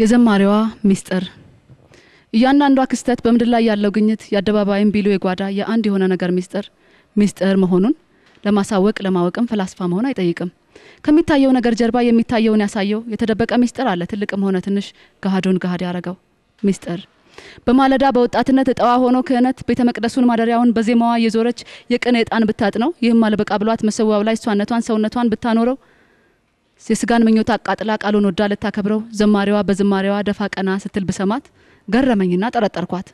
የዘማሪዋ ሚስጥር እያንዳንዷ ክስተት በመድር ላይ ያለው ግኝት ያደባባይም ቢሉ የጓዳ የአንድ የሆነ ነገር ሚስጥር መሆኑን ለማሳወቅ ለማወቅም ፈላስፋ መሆን አይጠይቅም። ከሚታየው ነገር ጀርባ የሚታየውን ያሳየው የተደበቀ ሚስጥር አለ። ትልቅም ሆነ ትንሽ ገሃዱን ገሃድ ያረጋው ሚስጥር በማለዳ በወጣትነት እጣዋ ሆኖ ክህነት ቤተ መቅደሱን ማደሪያውን በዜማዋ የዞረች የቀን ዕጣን ብታጥነው ይህም ማለበቃ ብሏት መሰዋው ላይ ሷነቷን ሰውነቷን ብታኖረው የስጋን ምኞት አቃጥላ ቃሉን ወዳ ልታከብረው ዘማሪዋ በዝማሪዋ ደፋ ቀና ስትል በሰማት ገረመኝና ጠረጠርኳት።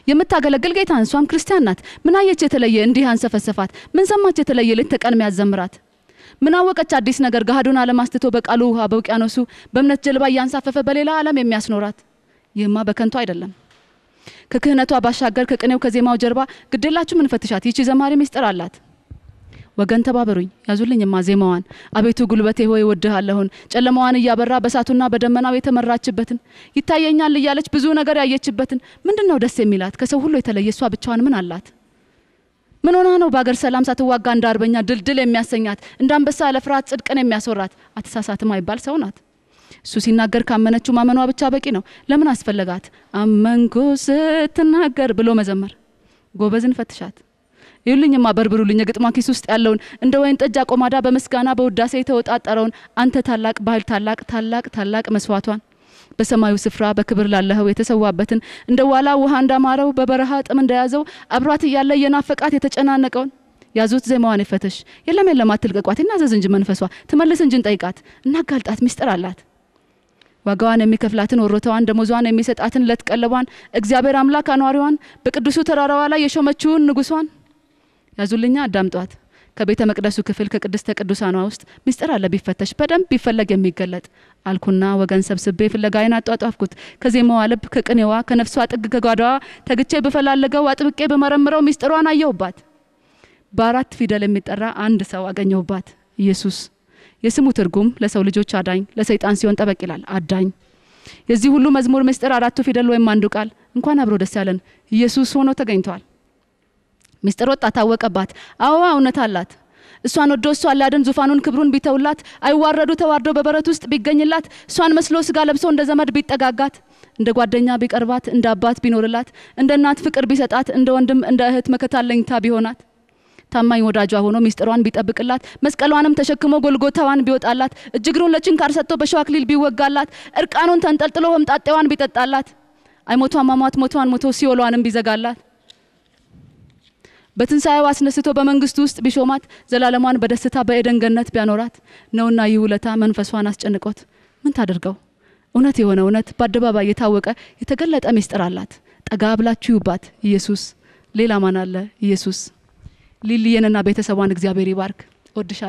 የምታገለግል ጌታ እንሷም ክርስቲያን ናት። ምን አየች የተለየ እንዲህ አንሰፈሰፋት? ምን ሰማች የተለየ ለተቀን የሚያዘምራት? ምን አወቀች አዲስ ነገር ገሃዱን አለማስተቶ በቃሉ ውሃ በውቅያኖሱ በእምነት ጀልባ ያንሳፈፈ በሌላ ዓለም የሚያስኖራት? ይህማ በከንቱ አይደለም። ከክህነቷ ባሻገር ከቅኔው ከዜማው ጀርባ ግዴላችሁ ምን ፈትሻት ይቺ ዘማሪ ሚስጥር አላት። ወገን ተባበሩኝ ያዙልኝማ ዜማዋን አቤቱ ጉልበቴ ሆይ ወድሃለሁን ጨለማዋን ያበራ በሳቱና በደመናው የተመራችበትን ይታየኛል ይያለች ብዙ ነገር ያየችበትን ምንድነው ደስ የሚላት ከሰው ሁሉ የተለየሷ ብቻዋን ምን አላት? ምን ሆና ነው ባገር ሰላም ሳትዋጋ እንዳርበኛ ድልድል የሚያሰኛት እንዳንበሳ ለፍራት ጽድቅን የሚያስወራት? አትሳሳትም አይባል ሰው ናት። እሱ ሲናገር ካመነችው ማመኗ ብቻ በቂ ነው። ለምን አስፈለጋት አመንኩ ስትናገር ብሎ መዘመር? ጎበዝን ፈትሻት ይልኝማ በርብሩልኝ ግጥሟ ኪስ ውስጥ ያለውን እንደ ወይን ጠጅ አቆማዳ በመስጋና በውዳሴ ተወጣጣረውን አንተ ታላቅ ባህል ታላቅ መስዋዕቷን በሰማዩ ስፍራ በክብር ላለኸው የተሰዋበትን እንደ ዋላ ውሃ እንዳማረው በበረሃ ጥም እንደያዘው አብሯት ያለ የናፈቃት የተጨናነቀውን ያዙት ዜማዋን ይፈተሽ የለም አትልቀቋት እናዘዝ እንጂ መንፈሷ ትመልስ እንጂ ጠይቃት እናጋልጣት ሚስጥር አላት። ዋጋዋን የሚከፍላትን ወሮታዋን ደሞዟን የሚሰጣትን ለትቀለቧን እግዚአብሔር አምላክ አኗሪዋን በቅዱሱ ተራራዋ ላይ የሾመችውን ንጉሷን ያዙልኛ አዳምጧት። ከቤተ መቅደሱ ክፍል ከቅድስተ ቅዱሳኗ ውስጥ ሚስጥር አለ ቢፈተሽ በደም ቢፈለግ የሚገለጥ አልኩና ወገን ሰብስቤ ፍለጋዬን አጣጣፍኩት። ከዜማዋ ልብ ከቅኔዋ ከነፍሷ ጥግ ከጓዳዋ ተግቼ በፈላለገው አጥብቄ በመረምረው ሚስጥሯን አየሁባት። በአራት ፊደል የሚጠራ አንድ ሰው አገኘሁባት ኢየሱስ። የስሙ ትርጉም ለሰው ልጆች አዳኝ ለሰይጣን ሲሆን ጠበቅ ይላል አዳኝ። የዚህ ሁሉ መዝሙር ሚስጥር አራቱ ፊደል ወይም አንዱ ቃል እንኳን አብሮ ደስ ያለን ኢየሱስ ሆኖ ተገኝቷል። ሚስጥር ወጣ ታወቀባት። አዎ እውነት አላት። እሷን ወዶ እሷን ላደን ዙፋኑን ክብሩን ቢተውላት አይዋረዱ ተዋርዶ በበረት ውስጥ ቢገኝላት እሷን መስሎ ስጋ ለብሶ እንደ ዘመድ ቢጠጋጋት እንደ ጓደኛ ቢቀርባት እንደ አባት ቢኖርላት እንደ እናት ፍቅር ቢሰጣት እንደ ወንድም እንደ እህት መከታለኝታ ቢሆናት ታማኝ ወዳጇ ሆኖ ሚስጥሯን ቢጠብቅላት መስቀሏንም ተሸክሞ ጎልጎታዋን ቢወጣላት እጅግሩን ለችንካር ሰጥቶ በሸዋክሊል ቢወጋላት እርቃኑን ተንጠልጥሎ ወምጣጤዋን ቢጠጣላት አይሞቷ ማማት ሞቷን ሞቶ ሲኦሏንም ቢዘጋላት በትንሳኤው አስነስቶ በመንግስቱ ውስጥ ቢሾማት ዘላለሟን በደስታ በኤደን ገነት ቢያኖራት ነውና ይውለታ መንፈሷን አስጨንቆት ምን ታደርገው? እውነት የሆነ እውነት በአደባባይ የታወቀ የተገለጠ ሚስጥር አላት። ጠጋ ብላችሁባት ኢየሱስ ሌላ ማን አለ? ኢየሱስ ሊሊየንና ቤተሰቧን እግዚአብሔር ይባርክ። ወድሻ